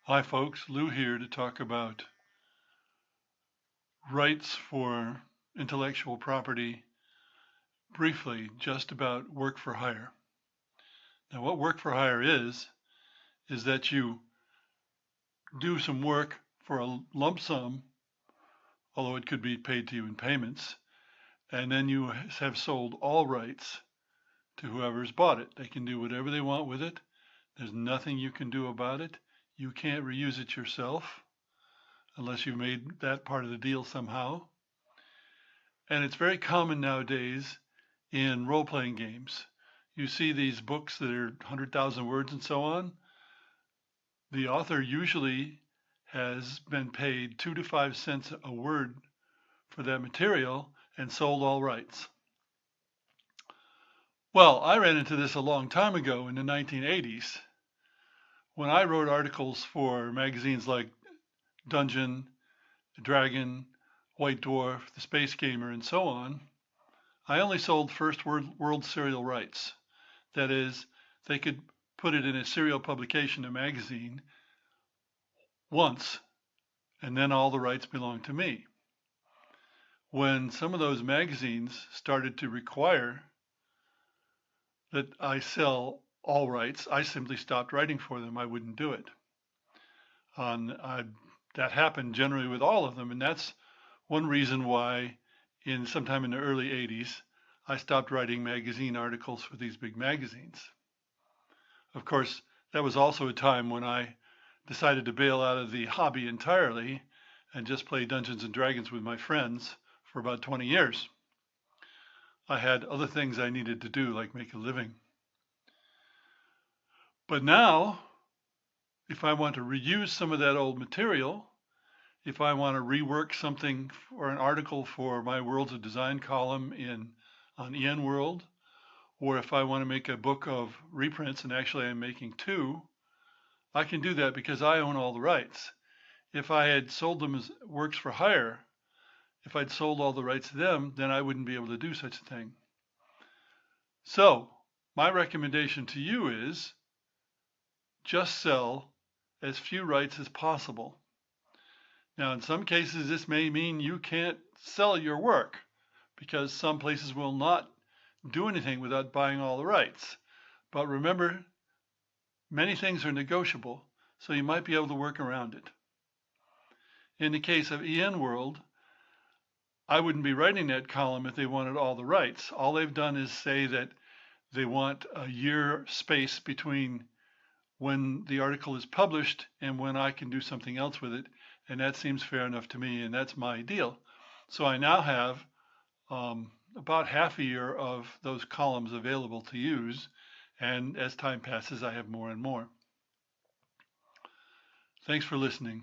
Hi folks, Lou here to talk about rights for intellectual property, briefly, just about work for hire. Now what work for hire is that you do some work for a lump sum, although it could be paid to you in payments, and then you have sold all rights to whoever's bought it. They can do whatever they want with it. There's nothing you can do about it. You can't reuse it yourself unless you made that part of the deal somehow. And it's very common nowadays in role-playing games. You see these books that are 100,000 words and so on. The author usually has been paid 2 to 5 cents a word for that material and sold all rights. Well, I ran into this a long time ago in the 1980s when I wrote articles for magazines like Dungeon, Dragon, White Dwarf, The Space Gamer, and so on. I only sold first world serial rights. That is, they could put it in a serial publication, a magazine, once, and then all the rights belonged to me. When some of those magazines started to require that I sell all rights, I simply stopped writing for them. I wouldn't do it. That happened generally with all of them, and that's one reason why sometime in the early 80s, I stopped writing magazine articles for these big magazines. Of course, that was also a time when I decided to bail out of the hobby entirely and just play Dungeons and Dragons with my friends for about 20 years. I had other things I needed to do, like make a living. But now, if I want to reuse some of that old material, if I want to rework something for an article for my Worlds of Design column on EN World, or if I want to make a book of reprints, and actually I'm making 2, I can do that because I own all the rights. If I had sold them as works for hire, if I'd sold all the rights to them, then I wouldn't be able to do such a thing. So my recommendation to you is just sell as few rights as possible. Now, in some cases, this may mean you can't sell your work because some places will not do anything without buying all the rights. But remember, many things are negotiable, so you might be able to work around it. In the case of EN World, I wouldn't be writing that column if they wanted all the rights. All they've done is say that they want a year space between when the article is published and when I can do something else with it. And that seems fair enough to me, and that's my deal. So I now have about half a year of those columns available to use, and as time passes, I have more and more. Thanks for listening.